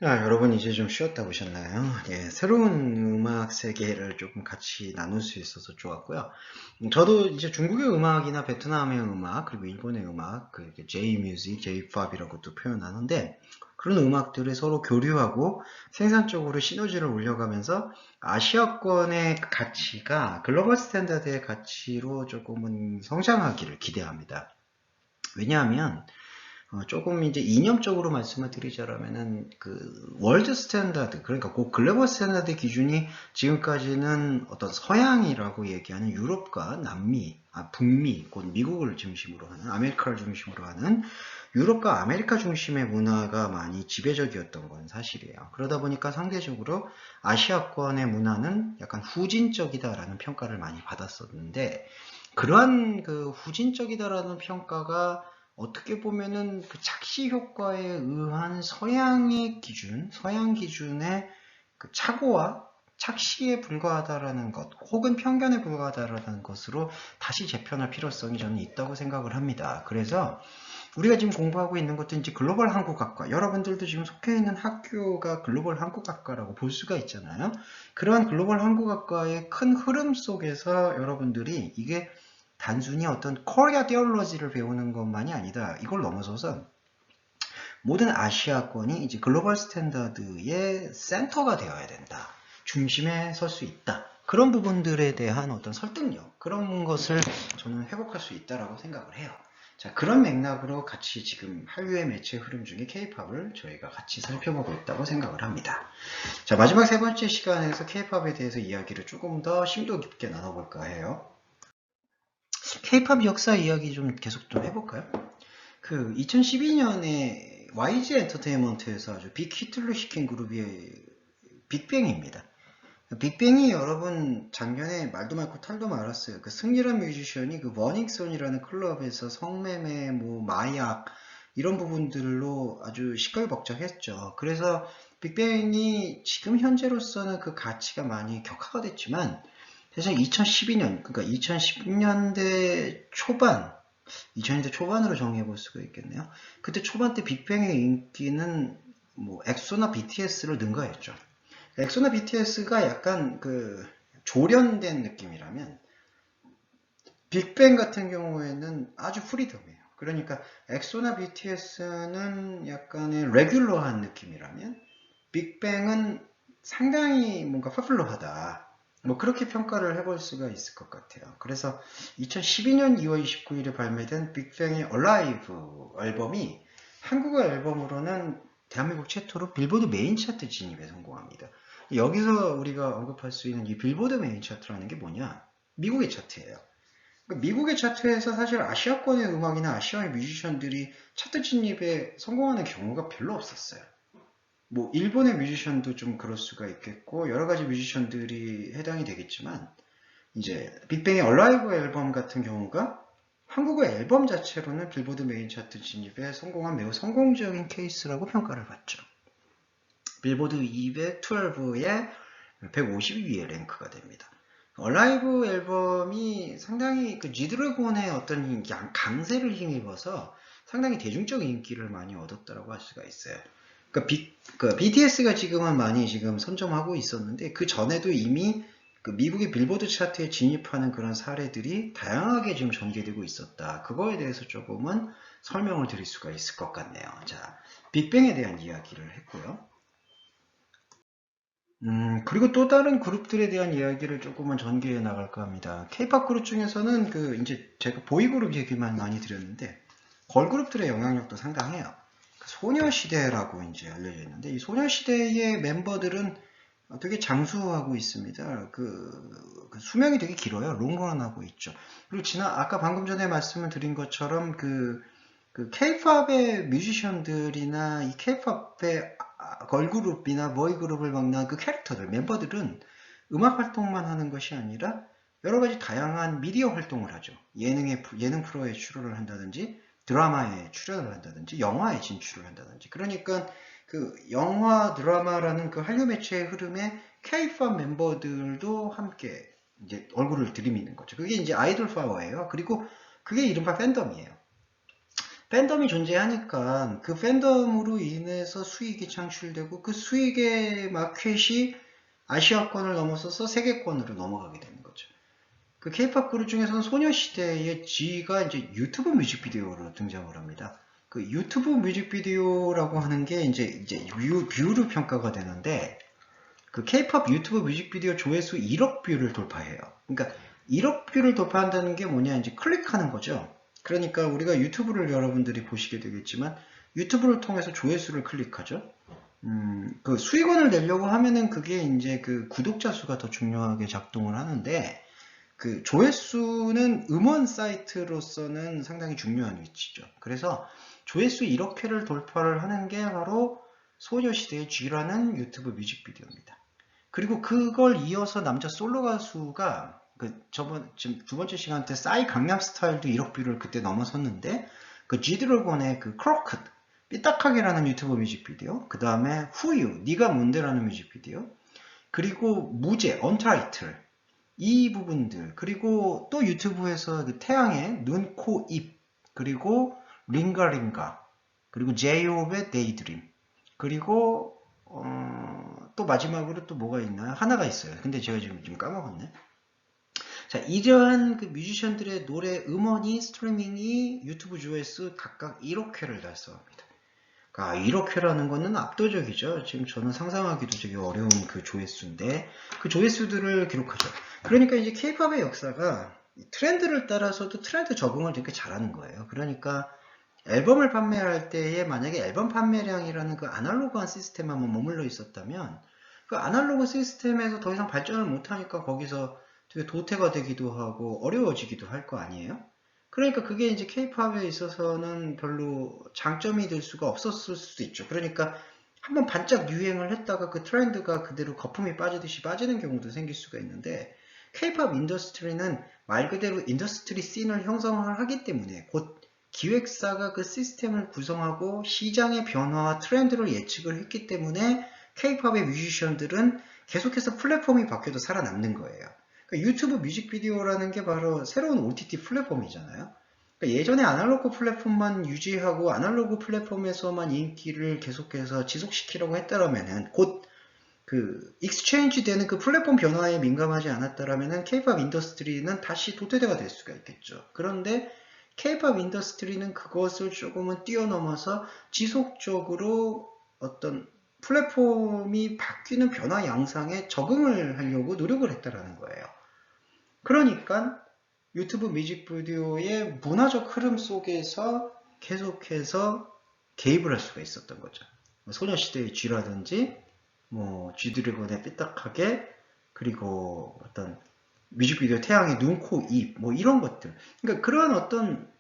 여러분 이제 좀 쉬었다 오셨나요? 예, 새로운 음악 세계를 조금 같이 나눌 수 있어서 좋았고요. 저도 이제 중국의 음악이나 베트남의 음악, 그리고 일본의 음악, 그 J-뮤직, J-팝이라고도 표현하는데 그런 음악들을 서로 교류하고 생산적으로 시너지를 올려가면서 아시아권의 가치가 글로벌 스탠다드의 가치로 조금은 성장하기를 기대합니다. 왜냐하면 조금 이제 이념적으로 말씀을 드리자면은 그 월드 스탠다드, 그러니까 그 글로벌 스탠다드 기준이 지금까지는 어떤 서양이라고 얘기하는 유럽과 남미, 북미, 곧 미국을 중심으로 하는, 아메리카를 중심으로 하는 유럽과 아메리카 중심의 문화가 많이 지배적이었던 건 사실이에요. 그러다 보니까 상대적으로 아시아권의 문화는 약간 후진적이다라는 평가를 많이 받았었는데, 그러한 그 후진적이다라는 평가가 어떻게 보면은 그 착시 효과에 의한 서양의 기준, 서양 기준의 그 착오와 착시에 불과하다라는 것, 혹은 편견에 불과하다라는 것으로 다시 재편할 필요성이 저는 있다고 생각을 합니다. 그래서 우리가 지금 공부하고 있는 것도 이제 글로벌 한국학과, 여러분들도 지금 속해 있는 학교가 글로벌 한국학과라고 볼 수가 있잖아요. 그러한 글로벌 한국학과의 큰 흐름 속에서 여러분들이 이게 단순히 어떤 코리아 디올로지를 배우는 것만이 아니다. 이걸 넘어서서 모든 아시아권이 이제 글로벌 스탠다드의 센터가 되어야 된다. 중심에 설 수 있다. 그런 부분들에 대한 어떤 설득력, 그런 것을 저는 회복할 수 있다라고 생각을 해요. 자, 그런 맥락으로 같이 지금 한류의 매체 흐름 중에 K-팝을 저희가 같이 살펴보고 있다고 생각을 합니다. 자, 마지막 세 번째 시간에서 K-팝에 대해서 이야기를 조금 더 심도 깊게 나눠볼까 해요. K-팝 역사 이야기 좀 계속 좀 해볼까요? 그 2012년에 YG 엔터테인먼트에서 아주 빅히트를 시킨 그룹이 빅뱅입니다. 빅뱅이 여러분 작년에 말도 많고 탈도 많았어요. 그 승리란 뮤지션이 그 워닝썬이라는 클럽에서 성매매, 뭐 마약 이런 부분들로 아주 시끌벅적했죠. 그래서 빅뱅이 지금 현재로서는 그 가치가 많이 격하가 됐지만 사실 2012년, 그러니까 2010년대 초반, 2000년대 초반으로 정리해 볼 수가 있겠네요. 그때 초반 때 빅뱅의 인기는 뭐 엑소나 BTS를 능가했죠. 엑소나 BTS가 약간 그 조련된 느낌이라면 빅뱅 같은 경우에는 아주 프리덤해요. 그러니까 엑소나 BTS는 약간의 레귤러한 느낌이라면 빅뱅은 상당히 뭔가 퍼플러하다. 뭐 그렇게 평가를 해볼 수가 있을 것 같아요. 그래서 2012년 2월 29일에 발매된 빅뱅의 Alive 앨범이 한국어 앨범으로는 대한민국 최초로 빌보드 메인 차트 진입에 성공합니다. 여기서 우리가 언급할 수 있는 이 빌보드 메인 차트라는 게 뭐냐? 미국의 차트예요. 그러니까 미국의 차트에서 사실 아시아권의 음악이나 아시아의 뮤지션들이 차트 진입에 성공하는 경우가 별로 없었어요. 뭐 일본의 뮤지션도 좀 그럴 수가 있겠고 여러 가지 뮤지션들이 해당이 되겠지만 이제 빅뱅의 얼라이브 앨범 같은 경우가 한국의 앨범 자체로는 빌보드 메인 차트 진입에 성공한 매우 성공적인 케이스라고 평가를 받죠. 빌보드 212에 152위에 랭크가 됩니다. 얼라이브 앨범이 상당히 그 G드래곤의 어떤 강세를 힘입어서 상당히 대중적 인기를 많이 얻었다고 할 수가 있어요. 그 BTS가 지금은 많이 지금 선점하고 있었는데 그 전에도 이미 그 미국의 빌보드 차트에 진입하는 그런 사례들이 다양하게 지금 전개되고 있었다. 그거에 대해서 조금은 설명을 드릴 수가 있을 것 같네요. 자, 빅뱅에 대한 이야기를 했고요. 그리고 또 다른 그룹들에 대한 이야기를 조금은 전개해 나갈까 합니다. K-팝 그룹 중에서는 그 이제 제가 보이그룹 얘기만 많이 드렸는데 걸그룹들의 영향력도 상당해요. 그 소녀시대라고 이제 알려져 있는데 이 소녀시대의 멤버들은 되게 장수하고 있습니다. 그 수명이 되게 길어요. 롱런하고 있죠. 그리고 아까 방금 전에 말씀을 드린 것처럼 그 K-팝의 뮤지션들이나 이 K-팝의 걸그룹이나 보이그룹을 막는 그 캐릭터들, 멤버들은 음악 활동만 하는 것이 아니라 여러 가지 다양한 미디어 활동을 하죠. 예능 프로에 출연을 한다든지, 드라마에 출연을 한다든지, 영화에 진출을 한다든지. 그러니까 그 영화, 드라마라는 그 한류 매체의 흐름에 K-팝 멤버들도 함께 이제 얼굴을 들이미는 거죠. 그게 이제 아이돌 파워예요. 그리고 그게 이른바 팬덤이에요. 팬덤이 존재하니까 그 팬덤으로 인해서 수익이 창출되고 그 수익의 마켓이 아시아권을 넘어서서 세계권으로 넘어가게 되는 거죠. 그 케이팝 그룹 중에서는 소녀시대의 G가 이제 유튜브 뮤직비디오로 등장을 합니다. 그 유튜브 뮤직비디오라고 하는 게 이제 뷰로 평가가 되는데 그 케이팝 유튜브 뮤직비디오 조회수 1억 뷰를 돌파해요. 그러니까 1억 뷰를 돌파한다는 게 뭐냐 이제 클릭하는 거죠. 그러니까 우리가 유튜브를 여러분들이 보시게 되겠지만 유튜브를 통해서 조회수를 클릭하죠. 그 수익원을 내려고 하면은 그게 이제 그 구독자 수가 더 중요하게 작동을 하는데 그 조회수는 음원 사이트로서는 상당히 중요한 위치죠. 그래서 조회수 1억 회를 돌파를 하는 게 바로 소녀시대의 G라는 유튜브 뮤직비디오입니다. 그리고 그걸 이어서 남자 솔로 가수가 지금 두 번째 시간 때 싸이 강남스타일도 1억 뷰를 그때 넘어섰는데 그 G드래곤의 그 크로크 삐딱하게라는 유튜브 뮤직비디오, 그 다음에 후유 네가 뭔데라는 뮤직비디오, 그리고 무제 언타이틀 이 부분들, 그리고 또 유튜브에서 그 태양의 눈, 코, 입, 그리고 링가링가, 그리고 제이홉의 데이드림, 그리고 또 마지막으로 또 뭐가 있나요? 하나가 있어요. 근데 제가 지금 까먹었네. 자, 이러한 그 뮤지션들의 노래 음원이 스트리밍이 유튜브 조회수 각각 1억 회를 달성합니다. 아, 1억 회라는 거는 압도적이죠. 지금 저는 상상하기도 되게 어려운 그 조회수인데 그 조회수들을 기록하죠. 그러니까 이제 케이팝의 역사가 트렌드를 따라서도 트렌드 적응을 되게 잘하는 거예요. 그러니까 앨범을 판매할 때에 만약에 앨범 판매량이라는 그 아날로그한 시스템만 머물러 있었다면 그 아날로그 시스템에서 더 이상 발전을 못하니까 거기서 되게 도태가 되기도 하고 어려워지기도 할 거 아니에요? 그러니까 그게 이제 케이팝에 있어서는 별로 장점이 될 수가 없었을 수도 있죠. 그러니까 한번 반짝 유행을 했다가 그 트렌드가 그대로 거품이 빠지듯이 빠지는 경우도 생길 수가 있는데 케이팝 인더스트리는 말 그대로 인더스트리 씬을 형성을 하기 때문에 곧 기획사가 그 시스템을 구성하고 시장의 변화와 트렌드를 예측을 했기 때문에 케이팝의 뮤지션들은 계속해서 플랫폼이 바뀌어도 살아남는 거예요. 그러니까 유튜브 뮤직비디오라는 게 바로 새로운 OTT 플랫폼이잖아요. 그러니까 예전에 아날로그 플랫폼만 유지하고 아날로그 플랫폼에서만 인기를 계속해서 지속시키려고 했다라면은 곧 그 익스체인지 되는 그 플랫폼 변화에 민감하지 않았다라면은 케이팝 인더스트리는 다시 도태되가 될 수가 있겠죠. 그런데 케이팝 인더스트리는 그것을 조금은 뛰어넘어서 지속적으로 어떤 플랫폼이 바뀌는 변화 양상에 적응을 하려고 노력을 했다라는 거예요. 그러니까 유튜브 뮤직비디오의 문화적 흐름 속에서 계속해서 개입을 할 수가 있었던 거죠. 소녀시대의 G라든지 뭐 G드래곤의 삐딱하게, 그리고 어떤 뮤직비디오 태양의 눈, 코, 입, 뭐 이런 것들. 그러니까 그런 어떤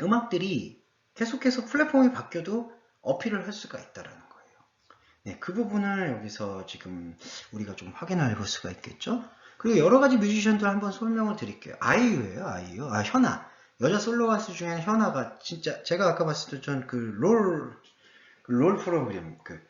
음악들이 계속해서 플랫폼이 바뀌어도 어필을 할 수가 있다라는 거예요. 네, 그 부분을 여기서 지금 우리가 좀 확인해 볼 수가 있겠죠. 그리고 여러 가지 뮤지션들 한번 설명을 드릴게요. 아이유예요, 아이유. 아, 현아. 여자 솔로 가수 중에는 현아가 진짜 제가 아까 봤을 때 전 그 롤 프로그램 그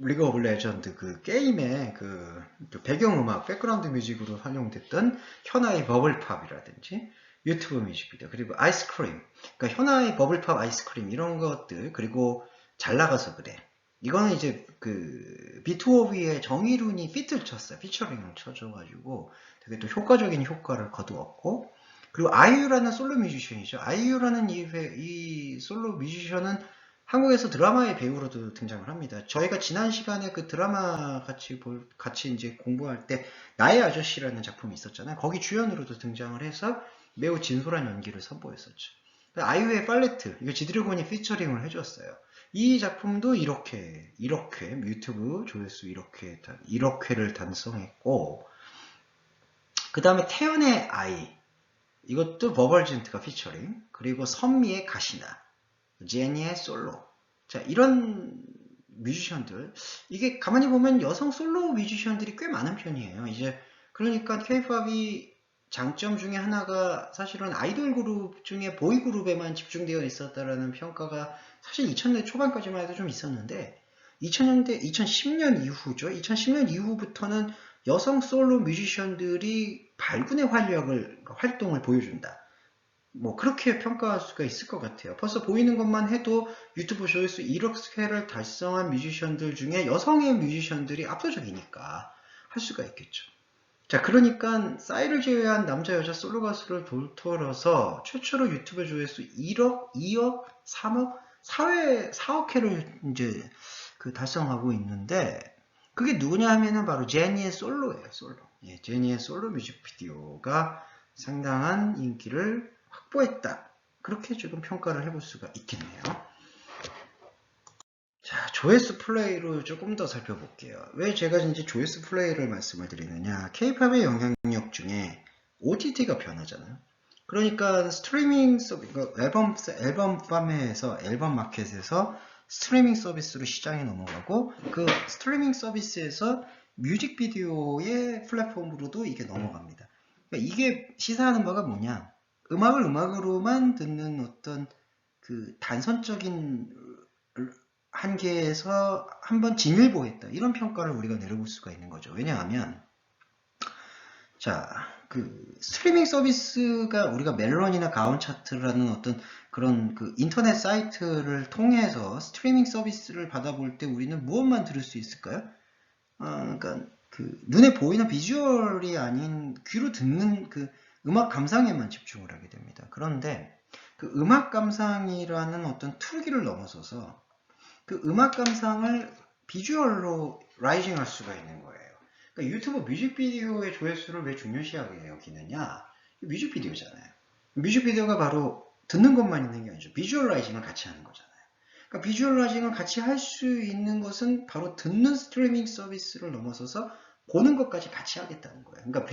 리그 오브 레전드 그 게임의 그 배경음악 백그라운드 뮤직으로 활용됐던 현아의 버블팝이라든지 유튜브 뮤직비디오, 그리고 아이스크림, 그러니까 현아의 버블팝 아이스크림 이런 것들, 그리고 잘 나가서 그래, 이거는 이제 그 비투오비의 정일훈이 피트를 쳤어요. 피처링을 쳐줘가지고 되게 또 효과적인 효과를 거두었고, 그리고 아이유라는 솔로 뮤지션이죠. 아이유라는 이 솔로 뮤지션은 한국에서 드라마의 배우로도 등장을 합니다. 저희가 지난 시간에 그 드라마 같이 이제 공부할 때 나의 아저씨라는 작품이 있었잖아요. 거기 주연으로도 등장을 해서 매우 진솔한 연기를 선보였었죠. 아이유의 팔레트, 이거 지드래곤이 피처링을 해줬어요. 이 작품도 이렇게 유튜브 조회수 1억 회를 달성했고, 그 다음에 태연의 아이, 이것도 버벌진트가 피처링, 그리고 선미의 가시나, 제니의 솔로. 자, 이런 뮤지션들, 이게 가만히 보면 여성 솔로 뮤지션들이 꽤 많은 편이에요. 이제 그러니까 K-팝이 장점 중에 하나가 사실은 아이돌 그룹 중에 보이 그룹에만 집중되어 있었다라는 평가가 사실 2000년대 초반까지만 해도 좀 있었는데 2010년 이후죠. 2010년 이후부터는 여성 솔로 뮤지션들이 발군의 활동을 보여준다. 뭐 그렇게 평가할 수가 있을 것 같아요. 벌써 보이는 것만 해도 유튜브 조회수 1억 회를 달성한 뮤지션들 중에 여성의 뮤지션들이 압도적이니까 할 수가 있겠죠. 자, 그러니까 싸이를 제외한 남자 여자 솔로 가수를 돌털어서 최초로 유튜브 조회수 1억, 2억, 3억, 4억 회를 이제 그 달성하고 있는데 그게 누구냐 하면은 바로 제니의 솔로예요, 솔로. 예, 제니의 솔로 뮤직비디오가 상당한 인기를 확보했다. 그렇게 조금 평가를 해볼 수가 있겠네요. 자, 조회수 플레이로 조금 더 살펴볼게요. 왜 제가 이제 조회수 플레이를 말씀을 드리느냐. K-팝의 영향력 중에 OTT가 변하잖아요. 그러니까 스트리밍 서비스, 앨범 판매에서, 앨범 마켓에서 스트리밍 서비스로 시장에 넘어가고 그 스트리밍 서비스에서 뮤직비디오의 플랫폼으로도 이게 넘어갑니다. 그러니까 이게 시사하는 바가 뭐냐. 음악을 음악으로만 듣는 어떤 그 단선적인 한계에서 한번 진일보했다. 이런 평가를 우리가 내려볼 수가 있는 거죠. 왜냐하면 자, 그 스트리밍 서비스가 우리가 멜론이나 가온 차트라는 어떤 그런 그 인터넷 사이트를 통해서 스트리밍 서비스를 받아볼 때 우리는 무엇만 들을 수 있을까요? 그러니까 그 눈에 보이는 비주얼이 아닌 귀로 듣는 그 음악 감상에만 집중을 하게 됩니다. 그런데 그 음악 감상이라는 어떤 툴기를 넘어서서 그 음악 감상을 비주얼로 라이징 할 수가 있는 거예요. 그러니까 유튜브 뮤직비디오의 조회수를 왜 중요시하게 여기느냐? 뮤직비디오잖아요. 뮤직비디오가 바로 듣는 것만 있는 게 아니죠. 비주얼라이징을 같이 하는 거잖아요. 그러니까 비주얼라이징을 같이 할 수 있는 것은 바로 듣는 스트리밍 서비스를 넘어서서 보는 것까지 같이 하겠다는 거예요. 그러니까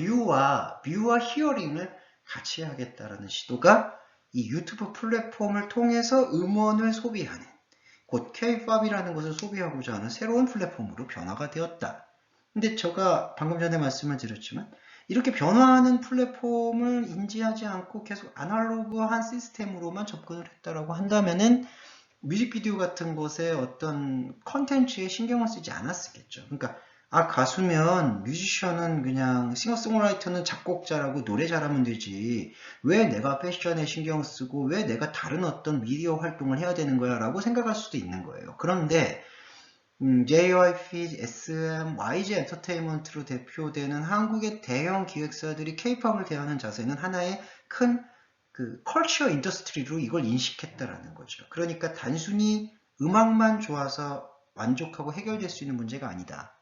뷰와 히어링을 같이 하겠다라는 시도가 이 유튜브 플랫폼을 통해서 음원을 소비하는 곧 K-팝이라는 것을 소비하고자 하는 새로운 플랫폼으로 변화가 되었다. 근데 제가 방금 전에 말씀을 드렸지만 이렇게 변화하는 플랫폼을 인지하지 않고 계속 아날로그한 시스템으로만 접근을 했다라고 한다면은 뮤직비디오 같은 것에 어떤 컨텐츠에 신경을 쓰지 않았겠죠. 그러니까 가수면 뮤지션은 그냥 싱어송라이터는 작곡자라고 노래 잘하면 되지 왜 내가 패션에 신경 쓰고 왜 내가 다른 어떤 미디어 활동을 해야 되는 거야 라고 생각할 수도 있는 거예요. 그런데 JYP, SM, YG 엔터테인먼트로 대표되는 한국의 대형 기획사들이 K-팝을 대하는 자세는 하나의 큰 그 컬처 인더스트리로 이걸 인식했다라는 거죠. 그러니까 단순히 음악만 좋아서 만족하고 해결될 수 있는 문제가 아니다.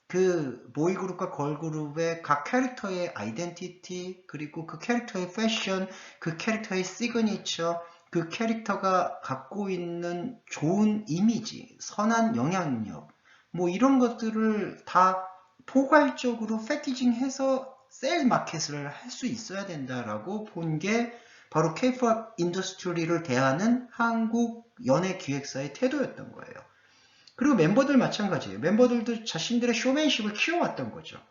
그 보이그룹과 걸그룹의 각 캐릭터의 아이덴티티 그리고 그 캐릭터의 패션, 그 캐릭터의 시그니처, 그 캐릭터가 갖고 있는 좋은 이미지, 선한 영향력 뭐 이런 것들을 다 포괄적으로 패키징해서 셀 마켓을 할 수 있어야 된다라고 본 게 바로 K-팝 인더스트리를 대하는 한국 연예 기획사의 태도였던 거예요. 그리고 멤버들 마찬가지예요. 멤버들도 자신들의 쇼맨십을 키워왔던 거죠.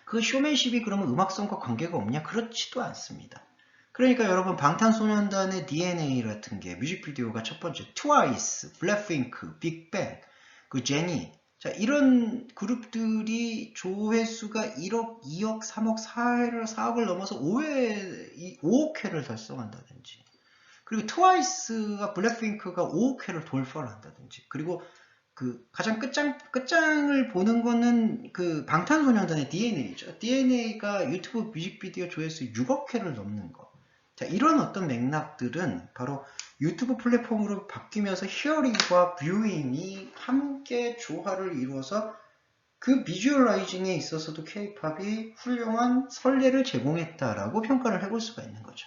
그 쇼맨십이 그러면 음악성과 관계가 없냐? 그렇지도 않습니다. 그러니까 여러분 방탄소년단의 DNA 같은 게 뮤직비디오가 첫 번째 트와이스, 블랙핑크, 빅뱅, 그 제니 자 이런 그룹들이 조회수가 1억, 2억, 3억, 4억을 넘어서 5억 회를 달성한다든지 그리고 트와이스가 블랙핑크가 5억 회를 돌파를 한다든지 그리고 그 가장 끝장을 보는 거는 그 방탄소년단의 DNA죠. DNA가 유튜브 뮤직비디오 조회수 6억 회를 넘는 거. 자, 이런 어떤 맥락들은 바로 유튜브 플랫폼으로 바뀌면서 히어링과 뷰잉이 함께 조화를 이루어서 그 비주얼라이징에 있어서도 K-팝이 훌륭한 선례를 제공했다라고 평가를 해볼 수가 있는 거죠.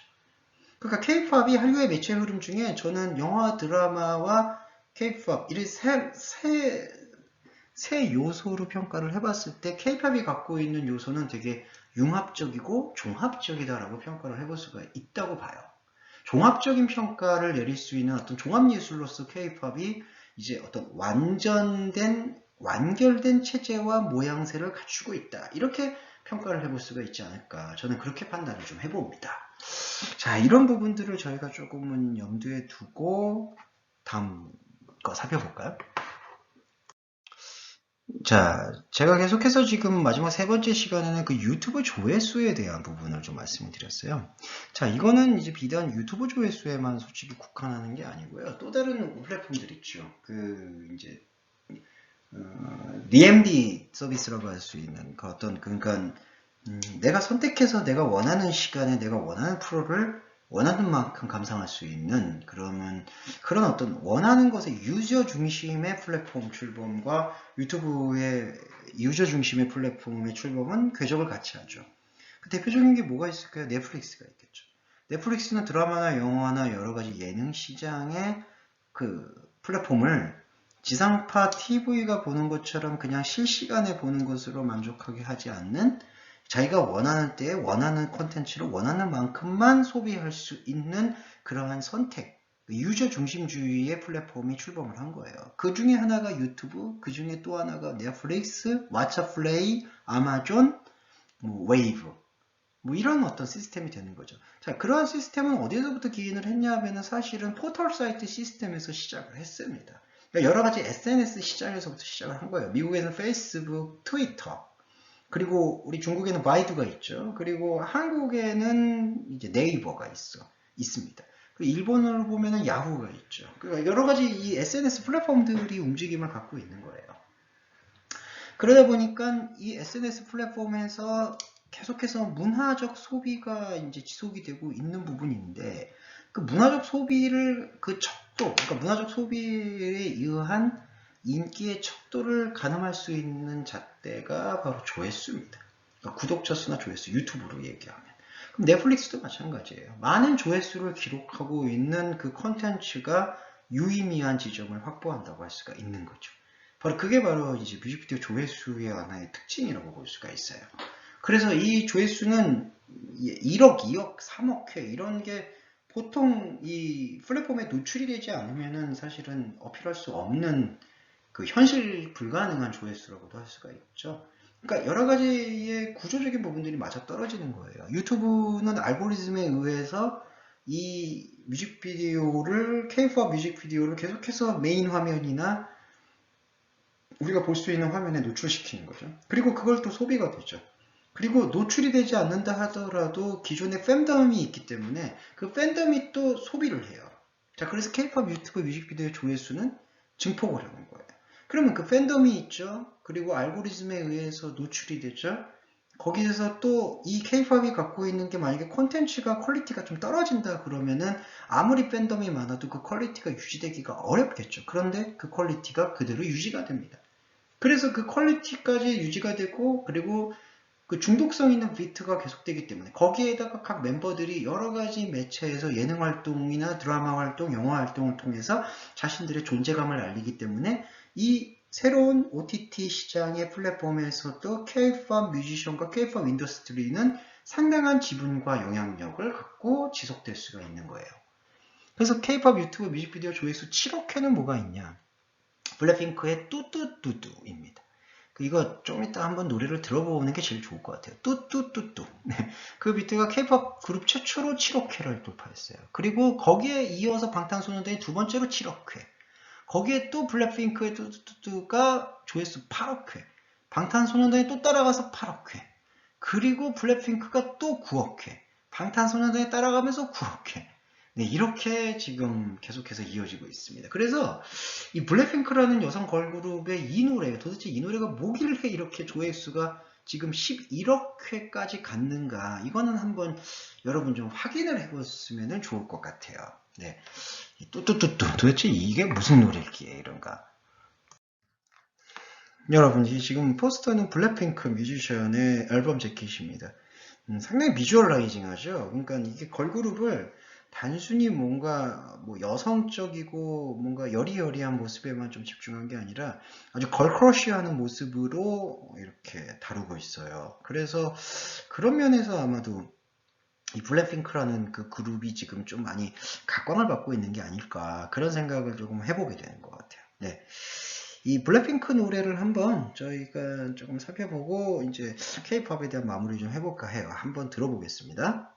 그러니까 K-팝이 한류의 매체 흐름 중에 저는 영화, 드라마와 K-팝 이 세 요소로 평가를 해봤을 때 K-팝이 갖고 있는 요소는 되게 융합적이고 종합적이다라고 평가를 해볼 수가 있다고 봐요. 종합적인 평가를 내릴 수 있는 어떤 종합예술로서 K-팝이 이제 어떤 완결된 체제와 모양새를 갖추고 있다. 이렇게 평가를 해볼 수가 있지 않을까. 저는 그렇게 판단을 좀 해봅니다. 자, 이런 부분들을 저희가 조금은 염두에 두고 다음 거 살펴볼까요? 자, 제가 계속해서 지금 마지막 세 번째 시간에는 그 유튜브 조회수에 대한 부분을 좀 말씀을 드렸어요. 자, 이거는 이제 비단 유튜브 조회수에만 솔직히 국한하는 게 아니고요. 또 다른 플랫폼들 있죠. 그 이제 DMD 서비스라고 할 수 있는 그 어떤 그러니까 내가 선택해서 내가 원하는 시간에 내가 원하는 프로를 원하는 만큼 감상할 수 있는 그런 어떤 원하는 것의 유저 중심의 플랫폼 출범과 유튜브의 유저 중심의 플랫폼의 출범은 궤적을 같이 하죠. 그 대표적인 게 뭐가 있을까요? 넷플릭스가 있겠죠. 넷플릭스는 드라마나 영화나 여러 가지 예능 시장의 그 플랫폼을 지상파 TV가 보는 것처럼 그냥 실시간에 보는 것으로 만족하게 하지 않는 자기가 원하는 때에 원하는 콘텐츠를 원하는 만큼만 소비할 수 있는 그러한 선택, 유저 중심주의의 플랫폼이 출범을 한 거예요. 그 중에 하나가 유튜브, 그 중에 또 하나가 넷플릭스, 왓챠플레이, 아마존, 웨이브. 이런 어떤 시스템이 되는 거죠. 자, 그러한 시스템은 어디서부터 기인을 했냐 하면 사실은 포털 사이트 시스템에서 시작을 했습니다. 그러니까 여러 가지 SNS 시장에서부터 시작을 한 거예요. 미국에는 페이스북, 트위터, 그리고 우리 중국에는 바이두가 있죠. 그리고 한국에는 이제 네이버가 있습니다. 그리고 일본으로 보면은 야후가 있죠. 그러니까 여러 가지 이 SNS 플랫폼들이 움직임을 갖고 있는 거예요. 그러다 보니까 이 SNS 플랫폼에서 계속해서 문화적 소비가 이제 지속이 되고 있는 부분인데 그 문화적 소비를 그 척도, 그러니까 문화적 소비에 의한 인기의 척도를 가늠할 수 있는 잣대가 바로 조회수입니다. 그러니까 구독자 수나 조회수, 유튜브로 얘기하면. 그럼 넷플릭스도 마찬가지예요. 많은 조회수를 기록하고 있는 그 컨텐츠가 유의미한 지점을 확보한다고 할 수가 있는 거죠. 그게 바로 이제 뮤직비디오 조회수의 하나의 특징이라고 볼 수가 있어요. 그래서 이 조회수는 1억, 2억, 3억 회 이런 게 보통 이 플랫폼에 노출이 되지 않으면은 사실은 어필할 수 없는 그 현실 불가능한 조회수라고도 할 수가 있죠. 그러니까 여러 가지의 구조적인 부분들이 맞아 떨어지는 거예요. 유튜브는 알고리즘에 의해서 이 뮤직비디오를, K-pop 뮤직비디오를 계속해서 메인 화면이나 우리가 볼 수 있는 화면에 노출시키는 거죠. 그리고 그걸 또 소비가 되죠. 그리고 노출이 되지 않는다 하더라도 기존의 팬덤이 있기 때문에 그 팬덤이 또 소비를 해요. 자, 그래서 K-pop 유튜브 뮤직비디오의 조회수는 증폭을 하는 거예요. 그러면 그 팬덤이 있죠. 그리고 알고리즘에 의해서 노출이 되죠. 거기에서 또 이 K-pop이 갖고 있는 게 만약에 콘텐츠가 퀄리티가 좀 떨어진다 그러면은 아무리 팬덤이 많아도 그 퀄리티가 유지되기가 어렵겠죠. 그런데 그 퀄리티가 그대로 유지가 됩니다. 그래서 그 퀄리티까지 유지가 되고 그리고 그 중독성 있는 비트가 계속되기 때문에 거기에다가 각 멤버들이 여러 가지 매체에서 예능 활동이나 드라마 활동, 영화 활동을 통해서 자신들의 존재감을 알리기 때문에 이 새로운 OTT 시장의 플랫폼에서도 K-pop 뮤지션과 K-pop 인더스트리는 상당한 지분과 영향력을 갖고 지속될 수가 있는 거예요. 그래서 K-pop 유튜브 뮤직비디오 조회수 7억 회는 뭐가 있냐? 블랙핑크의 뚜뚜뚜뚜입니다. 이거 좀 이따 한번 노래를 들어보는 게 제일 좋을 것 같아요. 뚜뚜뚜뚜. 네. 그 비트가 K-pop 그룹 최초로 7억 회를 돌파했어요. 그리고 거기에 이어서 방탄소년단이 두 번째로 7억 회. 거기에 또 블랙핑크의 뚜뚜뚜뚜가 조회수 8억 회. 방탄소년단이 또 따라가서 8억 회. 그리고 블랙핑크가 또 9억 회. 방탄소년단이 따라가면서 9억 회. 네, 이렇게 지금 계속해서 이어지고 있습니다. 그래서 이 블랙핑크라는 여성 걸그룹의 이 노래, 도대체 이 노래가 뭐길래 이렇게 조회수가 지금 11억 회까지 갔는가? 이거는 한번 여러분 좀 확인을 해보시면 좋을 것 같아요. 네, 뚜뚜뚜뚜 도대체 이게 무슨 노래일기에 이런가? 여러분, 이 지금 포스터는 블랙핑크 뮤지션의 앨범 재킷입니다. 상당히 비주얼라이징하죠. 그러니까 이게 걸그룹을 단순히 뭔가 뭐 여성적이고 뭔가 여리여리한 모습에만 좀 집중한 게 아니라 아주 걸크러쉬하는 모습으로 이렇게 다루고 있어요. 그래서 그런 면에서 아마도 이 블랙핑크라는 그 그룹이 지금 좀 많이 각광을 받고 있는 게 아닐까 그런 생각을 조금 해보게 되는 것 같아요. 네. 이 블랙핑크 노래를 한번 저희가 조금 살펴보고 이제 K-팝에 대한 마무리 좀 해볼까 해요. 한번 들어보겠습니다.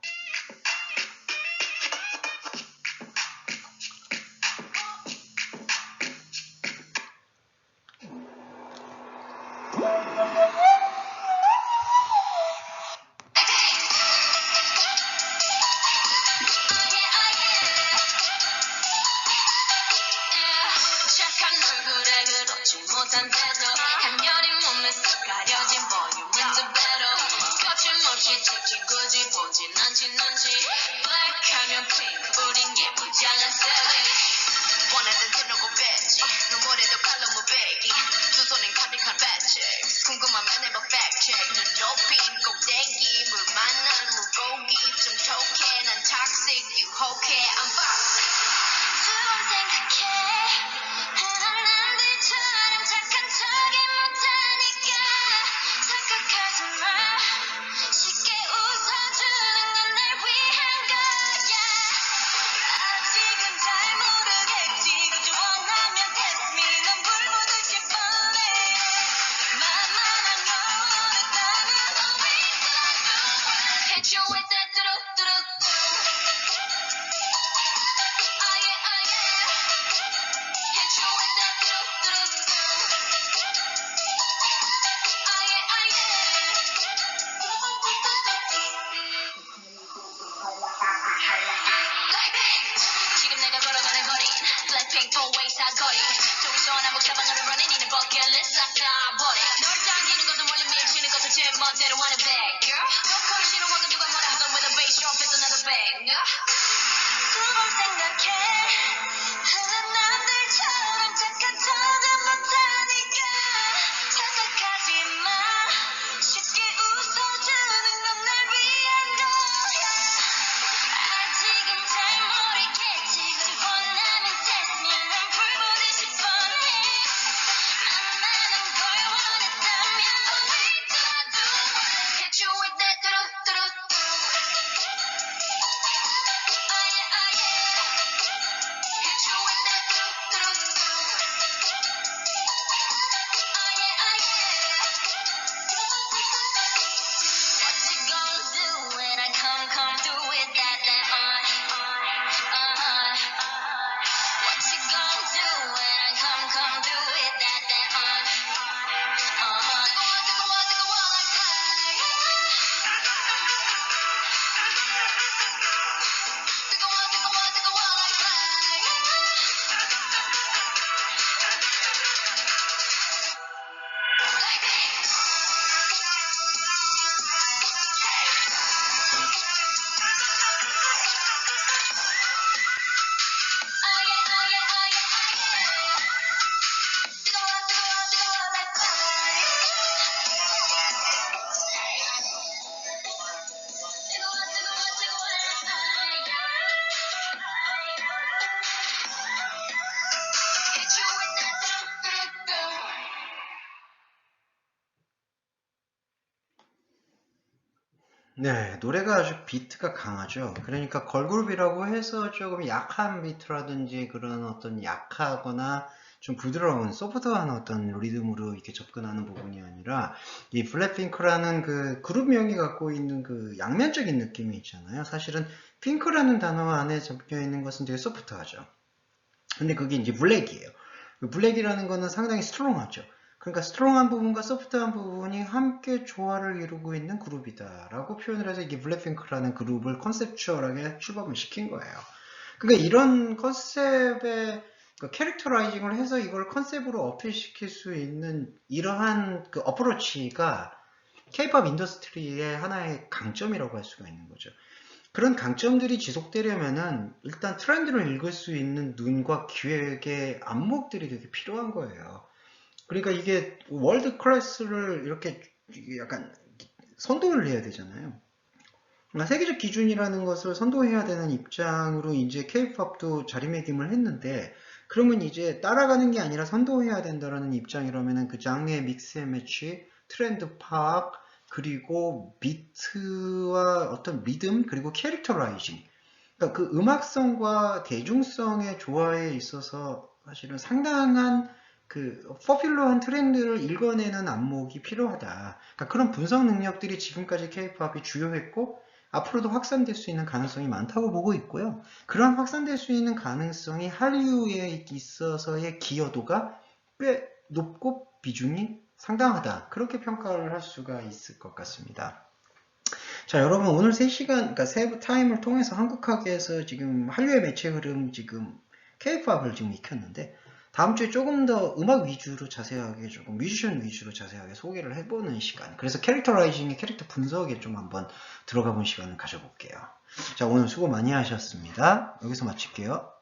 네, 노래가 아주 비트가 강하죠. 그러니까 걸그룹이라고 해서 조금 약한 비트라든지 그런 어떤 약하거나 좀 부드러운 소프트한 어떤 리듬으로 이렇게 접근하는 부분이 아니라 이 블랙핑크라는 그 그룹명이 갖고 있는 그 양면적인 느낌이 있잖아요. 사실은 핑크라는 단어 안에 적혀 있는 것은 되게 소프트하죠. 근데 그게 이제 블랙이에요. 블랙이라는 거는 상당히 스트롱하죠. 그러니까 스트롱한 부분과 소프트한 부분이 함께 조화를 이루고 있는 그룹이다 라고 표현을 해서 이게 블랙핑크라는 그룹을 컨셉추얼하게 출범을 시킨 거예요. 그러니까 이런 컨셉의 그 캐릭터라이징을 해서 이걸 컨셉으로 어필시킬 수 있는 이러한 그 어프로치가 K-pop 인더스트리의 하나의 강점이라고 할 수가 있는 거죠. 그런 강점들이 지속되려면은 일단 트렌드를 읽을 수 있는 눈과 귀의 안목들이 되게 필요한 거예요. 그러니까 이게 월드 클래스를 이렇게 약간 선도를 해야 되잖아요. 그러니까 세계적 기준이라는 것을 선도해야 되는 입장으로 이제 K-팝도 자리매김을 했는데, 그러면 이제 따라가는 게 아니라 선도해야 된다는 입장이라면은 그 장르의 믹스 앤 매치, 트렌드 파악, 그리고 비트와 어떤 리듬, 그리고 캐릭터라이징. 그러니까 그 음악성과 대중성의 조화에 있어서 사실은 상당한 그 포퓰러한 트렌드를 읽어내는 안목이 필요하다. 그러니까 그런 분석 능력들이 지금까지 K-팝이 주요했고 앞으로도 확산될 수 있는 가능성이 많다고 보고 있고요. 그런 확산될 수 있는 가능성이 한류에 있어서의 기여도가 꽤 높고 비중이 상당하다. 그렇게 평가를 할 수가 있을 것 같습니다. 자, 여러분 오늘 3시간, 그러니까 세부 타임을 통해서 한국학에서 지금 한류의 매체 흐름 지금 K-팝을 지금 익혔는데 다음 주에 조금 더 음악 위주로 자세하게 조금 뮤지션 위주로 자세하게 소개를 해보는 시간. 그래서 캐릭터라이징의 캐릭터 분석에 좀 한번 들어가 본 시간을 가져볼게요. 자, 오늘 수고 많이 하셨습니다. 여기서 마칠게요.